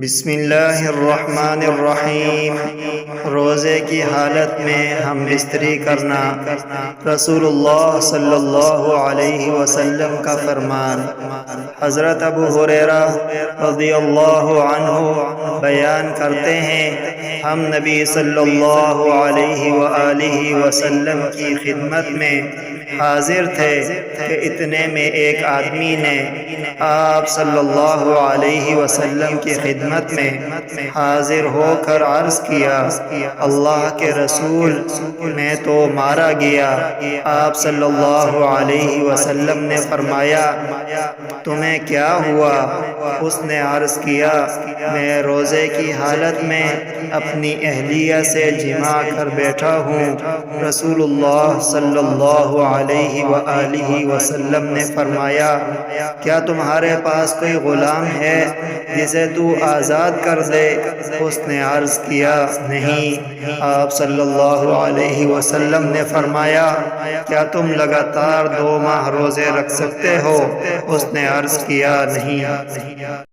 بسم اللہ الرحمن الرحیم۔ روزے کی حالت میں ہم بستری کرنا۔ رسول اللہ صلی اللہ علیہ وسلم کا فرمان۔ حضرت ابو ہریرہ رضی اللہ عنہ بیان کرتے ہیں، ہم نبی صلی اللہ علیہ وآلہ وسلم کی خدمت میں حاضر تھے کہ اتنے میں ایک آدمی نے آپ صلی اللہ علیہ وسلم کی خدمت میں حاضر ہو کر عرض کیا، اللہ کے رسول، میں تو مارا گیا۔ آپ صلی اللہ علیہ وسلم نے فرمایا، تمہیں کیا ہوا؟ اس نے عرض کیا، میں روزے کی حالت میں اپنی اہلیہ سے جماع کر بیٹھا ہوں۔ رسول اللہ صلی اللہ علیہ وآلہ وسلم نے فرمایا، کیا تمہارے پاس کوئی غلام ہے جسے تو آزاد کر دے؟ اس نے عرض کیا، نہیں۔ آپ صلی اللہ علیہ وسلم نے فرمایا، کیا تم لگاتار 2 ماہ روزے رکھ سکتے ہو؟ اس نے عرض کیا، نہیں۔